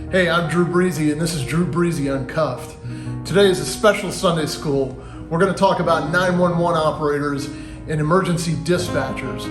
Hey, I'm Drew Breasy, and this is Drew Breasy Uncuffed. Today is a special Sunday school. We're going to talk about 911 operators and emergency dispatchers.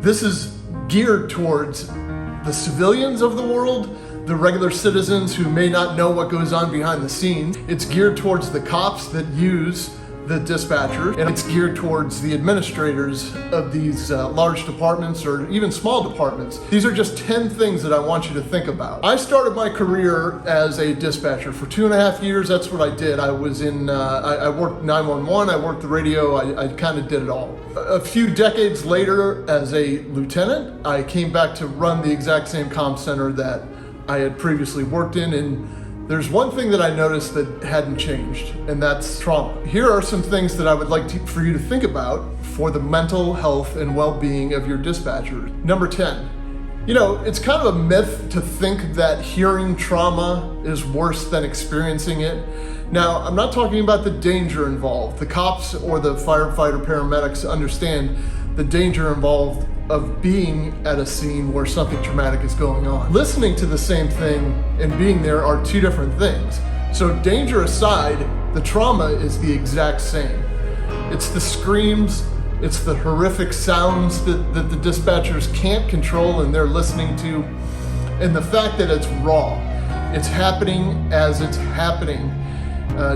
This is geared towards the civilians of the world, the regular citizens who may not know what goes on behind the scenes. It's geared towards the cops that use the dispatcher, and it's geared towards the administrators of these large departments or even small departments. These are just 10 things that I want you to think about. I started my career as a dispatcher. For 2.5 years, that's what I did. I was in, I worked 911, I worked the radio, I kind of did it all. A few decades later, as a lieutenant, I came back to run the exact same comm center that I had previously worked in, and there's one thing that I noticed that hadn't changed, and that's trauma. Here are some things that I would like for you to think about for the mental health and well-being of your dispatcher. Number 10, you know, it's kind of a myth to think that hearing trauma is worse than experiencing it. Now, I'm not talking about the danger involved. The cops or the firefighter paramedics understand the danger involved of being at a scene where something traumatic is going on. Listening to the same thing and being there are two different things. So danger aside, the trauma is the exact same. It's the screams, it's the horrific sounds that the dispatchers can't control and they're listening to, and the fact that it's raw. It's happening as it's happening.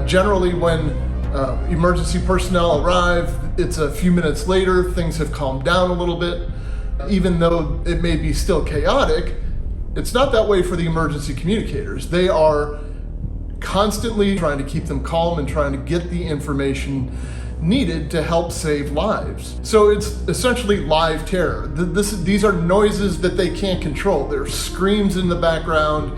Generally when emergency personnel arrive, it's a few minutes later, things have calmed down a little bit. Even though it may be still chaotic, it's not that way for the emergency communicators. They are constantly trying to keep them calm and trying to get the information needed to help save lives. So it's essentially live terror. These are noises that they can't control. There are screams in the background.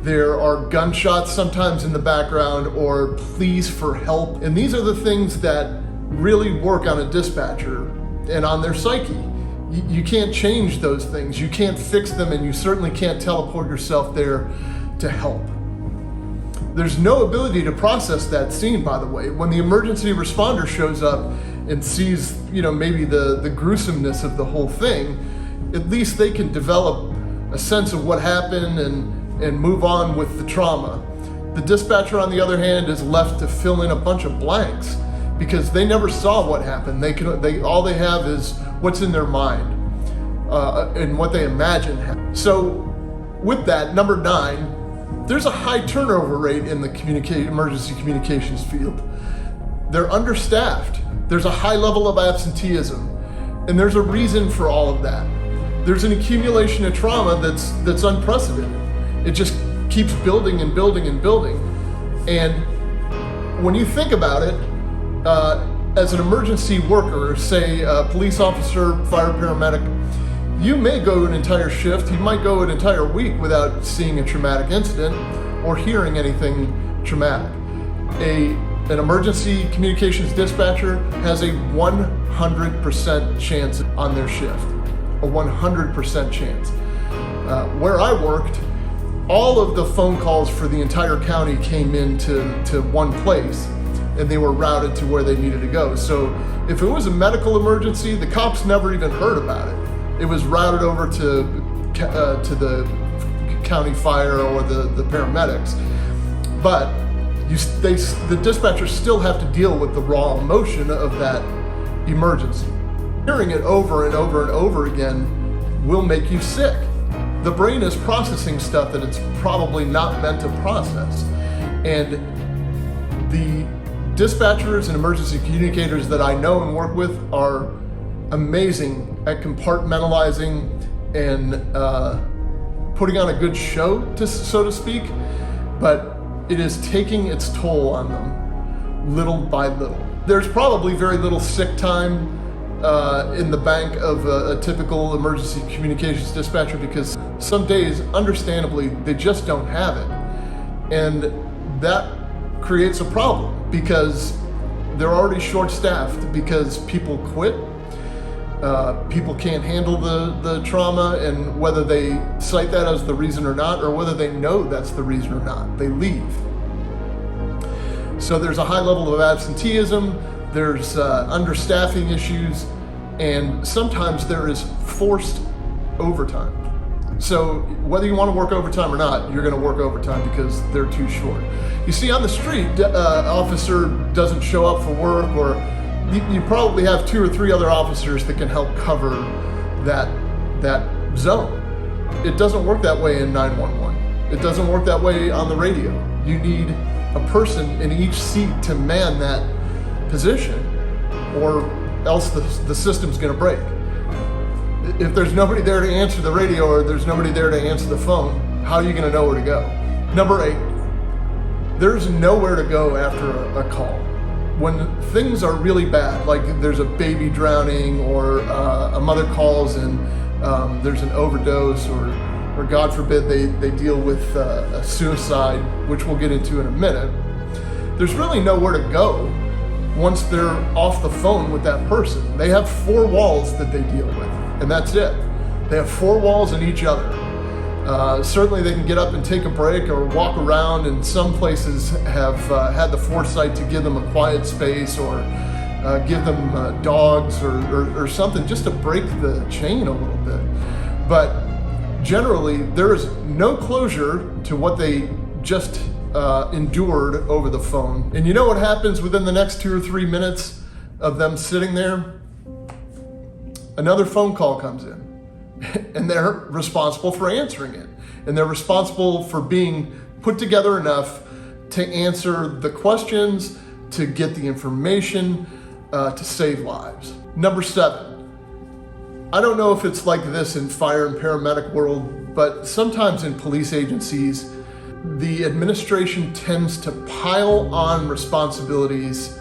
There are gunshots sometimes in the background, or pleas for help. And these are the things that really work on a dispatcher and on their psyche. You can't change those things. You can't fix them, and you certainly can't teleport yourself there to help. There's no ability to process that scene, by the way. When the emergency responder shows up and sees, you know, maybe the gruesomeness of the whole thing, at least they can develop a sense of what happened and move on with the trauma. The dispatcher, on the other hand, is left to fill in a bunch of blanks because they never saw what happened. All they have is what's in their mind and what they imagine happened. So with that, number 9, there's a high turnover rate in the emergency communications field. They're understaffed. There's a high level of absenteeism, and there's a reason for all of that. There's an accumulation of trauma that's unprecedented. It just keeps building and building and building. And when you think about it, as an emergency worker, say a police officer, fire paramedic, you may go an entire shift, you might go an entire week without seeing a traumatic incident or hearing anything traumatic. An emergency communications dispatcher has a 100% chance on their shift, a 100% chance. Where I worked, all of the phone calls for the entire county came into one place, and they were routed to where they needed to go. So if it was a medical emergency, the cops never even heard about it. It was routed over to the county fire or the paramedics. But the dispatchers still have to deal with the raw emotion of that emergency. Hearing it over and over and over again will make you sick. The brain is processing stuff that it's probably not meant to process. And the dispatchers and emergency communicators that I know and work with are amazing at compartmentalizing and putting on a good show, so to speak, but it is taking its toll on them little by little. There's probably very little sick time in the bank of a typical emergency communications dispatcher because some days, understandably, they just don't have it. And that creates a problem because they're already short-staffed because people quit. People can't handle the trauma, and whether they cite that as the reason or not, or whether they know that's the reason or not, they leave. So there's a high level of absenteeism, there's understaffing issues, and sometimes there is forced overtime. So whether you want to work overtime or not, you're going to work overtime because they're too short. You see, on the street, officer doesn't show up for work, or you probably have 2 or 3 other officers that can help cover that zone. It doesn't work that way in 911. It doesn't work that way on the radio. You need a person in each seat to man that position, or else the system's going to break. If there's nobody there to answer the radio, or there's nobody there to answer the phone, how are you going to know where to go? Number 8, there's nowhere to go after a call. When things are really bad, like there's a baby drowning, or a mother calls and there's an overdose, or God forbid they deal with a suicide, which we'll get into in a minute, there's really nowhere to go once they're off the phone with that person. They have 4 walls that they deal with, and that's it. They have 4 walls in each other. Certainly they can get up and take a break or walk around, and some places have had the foresight to give them a quiet space, or give them dogs or something just to break the chain a little bit. But generally, there is no closure to what they just endured over the phone. And you know what happens within the next 2 or 3 minutes of them sitting there? Another phone call comes in, and they're responsible for answering it. And they're responsible for being put together enough to answer the questions, to get the information, to save lives. Number 7. I don't know if it's like this in fire and paramedic world, but sometimes in police agencies, the administration tends to pile on responsibilities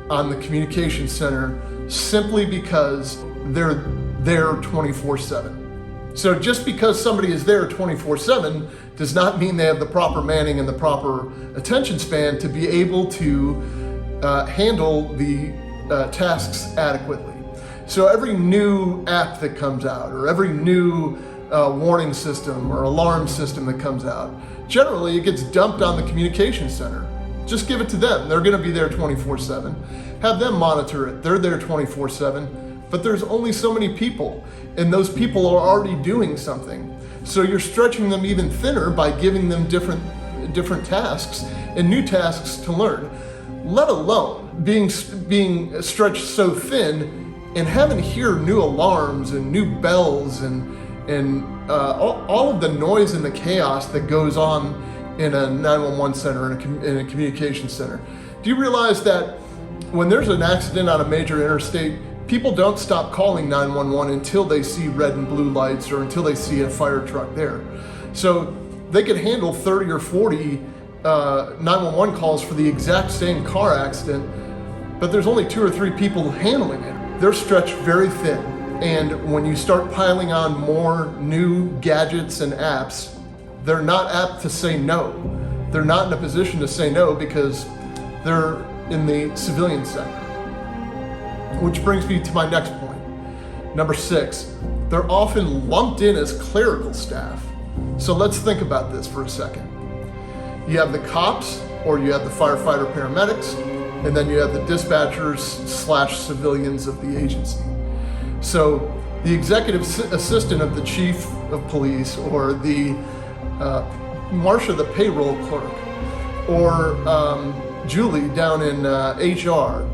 on the communication center simply because they're there 24/7. So just because somebody is there 24/7 does not mean they have the proper manning and the proper attention span to be able to handle the tasks adequately. So every new app that comes out, or every new warning system or alarm system that comes out, generally it gets dumped on the communication center. Just give it to them. They're going to be there 24/7. Have them monitor it. They're there 24/7. But there's only so many people, and those people are already doing something. So you're stretching them even thinner by giving them different tasks and new tasks to learn, let alone being stretched so thin and having to hear new alarms and new bells and all of the noise and the chaos that goes on in a 911 center, in a communication center. Do you realize that when there's an accident on a major interstate, people don't stop calling 911 until they see red and blue lights, or until they see a fire truck there? So they could handle 30 or 40 911 calls for the exact same car accident, but there's only 2 or 3 people handling it. They're stretched very thin. And when you start piling on more new gadgets and apps, they're not apt to say no. They're not in a position to say no because they're in the civilian sector. Which brings me to my next point. Number 6, they're often lumped in as clerical staff. So let's think about this for a second. You have the cops, or you have the firefighter paramedics, and then you have the dispatchers / civilians of the agency. So the executive assistant of the chief of police, or the Marsha, the payroll clerk, or Julie down in HR,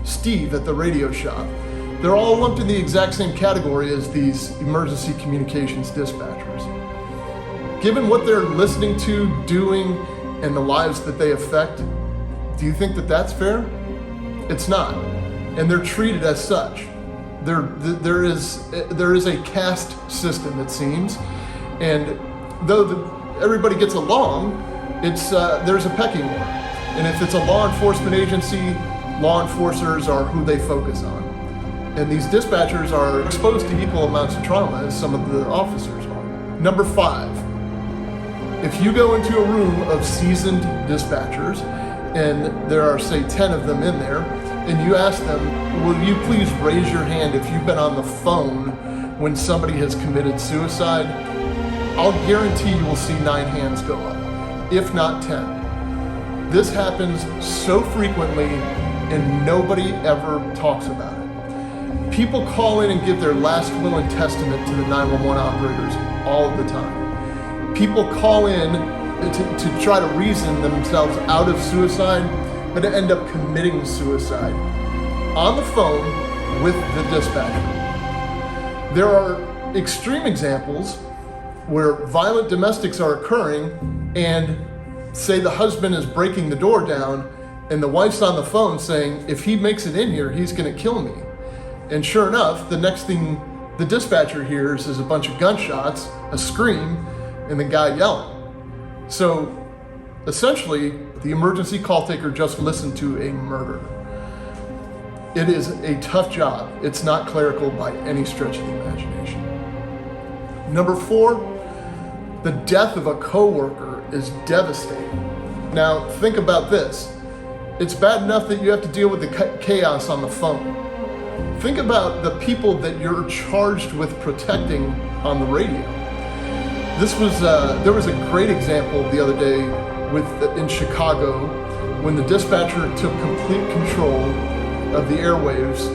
Steve at the radio shop, they're all lumped in the exact same category as these emergency communications dispatchers. Given what they're listening to, doing, and the lives that they affect, do you think that that's fair? It's not, and they're treated as such. There is a caste system, it seems, and though everybody gets along, there's a pecking order. And if it's a law enforcement agency, law enforcers are who they focus on. And these dispatchers are exposed to equal amounts of trauma as some of the officers are. Number 5, if you go into a room of seasoned dispatchers, and there are, say, 10 of them in there, and you ask them, will you please raise your hand if you've been on the phone when somebody has committed suicide? I'll guarantee you will see 9 hands go up, if not 10. This happens so frequently, and nobody ever talks about it. People call in and give their last will and testament to the 911 operators all of the time. People call in to try to reason themselves out of suicide, but end up committing suicide on the phone with the dispatcher. There are extreme examples where violent domestics are occurring, and say the husband is breaking the door down and the wife's on the phone saying, if he makes it in here, he's gonna kill me. And sure enough, the next thing the dispatcher hears is a bunch of gunshots, a scream, and the guy yelling. So essentially, the emergency call taker just listened to a murder. It is a tough job. It's not clerical by any stretch of the imagination. Number 4, the death of a coworker is devastating. Now, think about this. It's bad enough that you have to deal with the chaos on the phone. Think about the people that you're charged with protecting on the radio. There was a great example the other day in Chicago when the dispatcher took complete control of the airwaves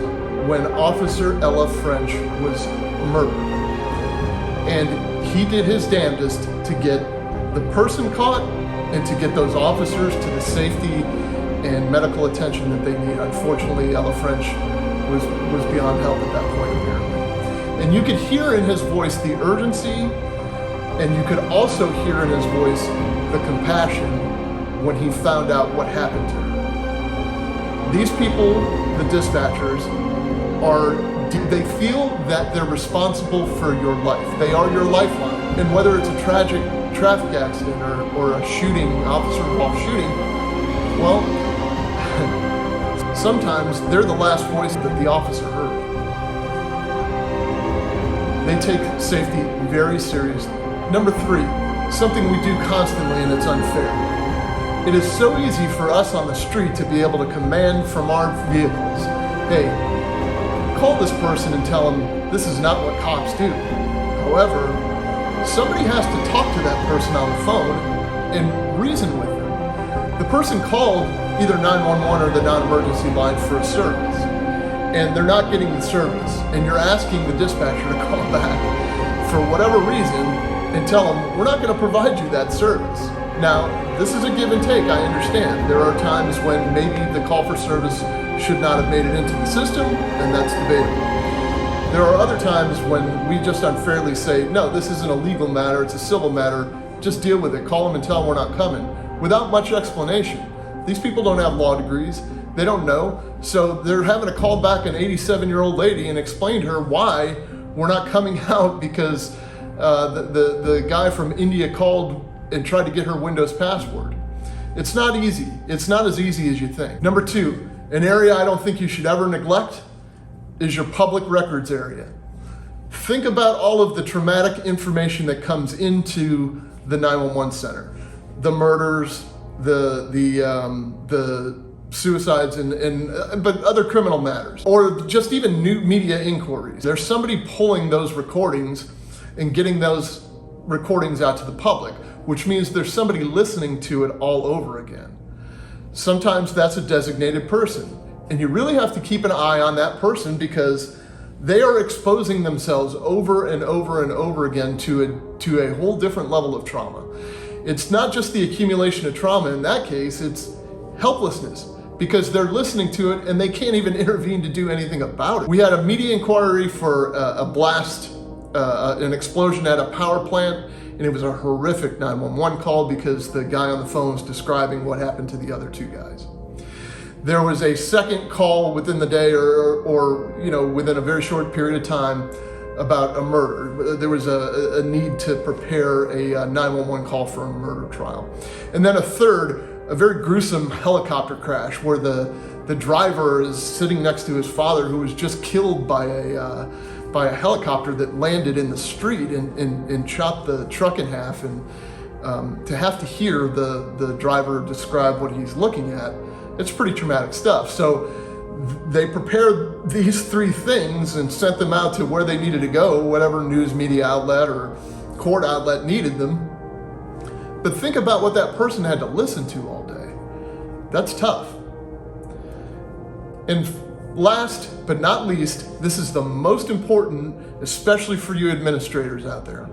when Officer Ella French was murdered. And he did his damnedest to get the person caught and to get those officers to the safety and medical attention that they need. Unfortunately, Ella French was beyond help at that point, apparently. And you could hear in his voice the urgency, and you could also hear in his voice the compassion when he found out what happened to her. These people, the dispatchers, they feel that they're responsible for your life. They are your lifeline. And whether it's a tragic traffic accident or a shooting, officer-involved shooting, well, sometimes they're the last voice that the officer heard. They take safety very seriously. Number 3, something we do constantly and it's unfair. It is so easy for us on the street to be able to command from our vehicles, hey, call this person and tell them this is not what cops do. However, somebody has to talk to that person on the phone and reason with them. The person called either 911 or the non-emergency line for a service, and they're not getting the service, and you're asking the dispatcher to call back for whatever reason and tell them, we're not going to provide you that service. Now, this is a give and take, I understand. There are times when maybe the call for service should not have made it into the system, and that's debatable. There are other times when we just unfairly say, no, this isn't a legal matter, it's a civil matter, just deal with it, call them and tell them we're not coming, without much explanation. These people don't have law degrees, they don't know, so they're having to call back an 87-year-old lady and explain to her why we're not coming out because the guy from India called and tried to get her Windows password. It's not easy. It's not as easy as you think. Number 2, an area I don't think you should ever neglect is your public records area. Think about all of the traumatic information that comes into the 911 center. The murders, the suicides, but other criminal matters, or just even new media inquiries. There's somebody pulling those recordings and getting those recordings out to the public, which means there's somebody listening to it all over again. Sometimes that's a designated person, and you really have to keep an eye on that person because they are exposing themselves over and over and over again to a whole different level of trauma. It's not just the accumulation of trauma in that case, it's helplessness because they're listening to it and they can't even intervene to do anything about it. We had a media inquiry for a blast, an explosion at a power plant, and it was a horrific 911 call because the guy on the phone was describing what happened to the other 2 guys. There was a second call within the day or within a very short period of time about a murder. There was a need to prepare a 911 call for a murder trial. And then a third, a very gruesome helicopter crash where the driver is sitting next to his father who was just killed by a helicopter that landed in the street and chopped the truck in half. And to have to hear the driver describe what he's looking at, it's pretty traumatic stuff. So they prepared these 3 things and sent them out to where they needed to go, whatever news media outlet or court outlet needed them. But think about what that person had to listen to all day. That's tough. And last but not least, this is the most important, especially for you administrators out there.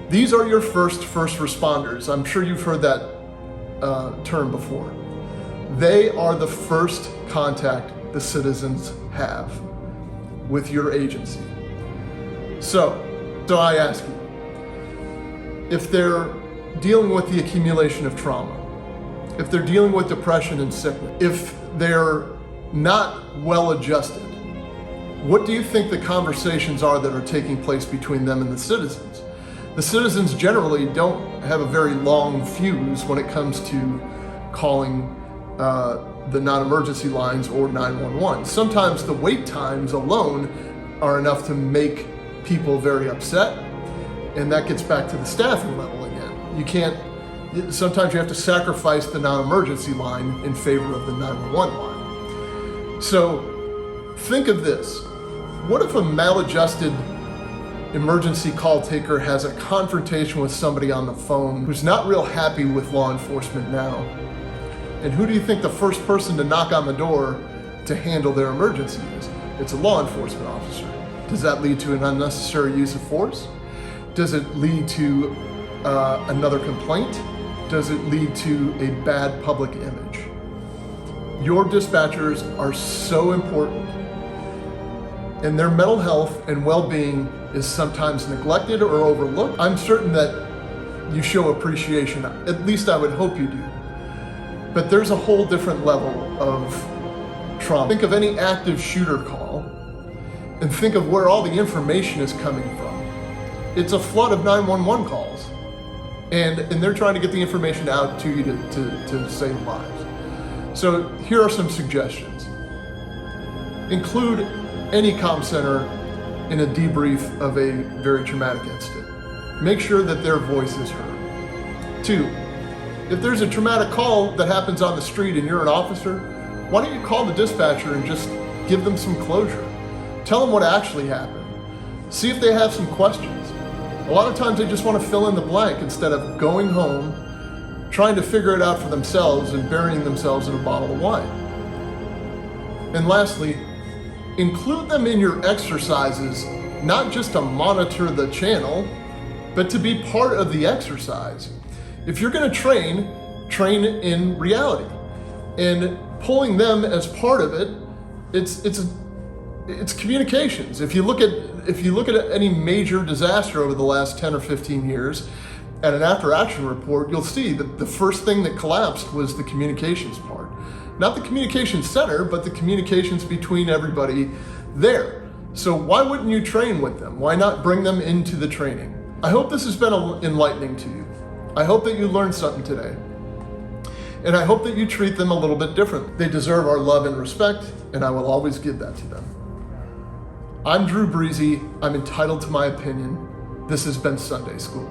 These are your first responders. I'm sure you've heard that term before. They are the first contact the citizens have with your agency. So I ask you, if they're dealing with the accumulation of trauma, if they're dealing with depression and sickness, if they're not well adjusted, what do you think the conversations are that are taking place between them and the citizens? The citizens generally don't have a very long fuse when it comes to calling the non-emergency lines or 911. Sometimes the wait times alone are enough to make people very upset, and that gets back to the staffing level again. Sometimes you have to sacrifice the non-emergency line in favor of the 911 line. So think of this. What if a maladjusted emergency call taker has a confrontation with somebody on the phone who's not real happy with law enforcement now? And who do you think the first person to knock on the door to handle their emergency is? It's a law enforcement officer. Does that lead to an unnecessary use of force? Does it lead to another complaint? Does it lead to a bad public image? Your dispatchers are so important, and their mental health and well-being is sometimes neglected or overlooked. I'm certain that you show appreciation, at least I would hope you do. But there's a whole different level of trauma. Think of any active shooter call and think of where all the information is coming from. It's a flood of 911 calls. And they're trying to get the information out to you to save lives. So here are some suggestions. Include any comm center in a debrief of a very traumatic incident. Make sure that their voice is heard. 2, if there's a traumatic call that happens on the street and you're an officer, why don't you call the dispatcher and just give them some closure? Tell them what actually happened. See if they have some questions. A lot of times they just want to fill in the blank instead of going home, trying to figure it out for themselves and burying themselves in a bottle of wine. And lastly, include them in your exercises, not just to monitor the channel, but to be part of the exercise. If you're going to train in reality. And pulling them as part of it, it's communications. If you look at any major disaster over the last 10 or 15 years, at an after-action report, you'll see that the first thing that collapsed was the communications part. Not the communications center, but the communications between everybody there. So why wouldn't you train with them? Why not bring them into the training? I hope this has been enlightening to you. I hope that you learned something today. And I hope that you treat them a little bit different. They deserve our love and respect, and I will always give that to them. I'm Drew Breasy. I'm entitled to my opinion. This has been Sunday School.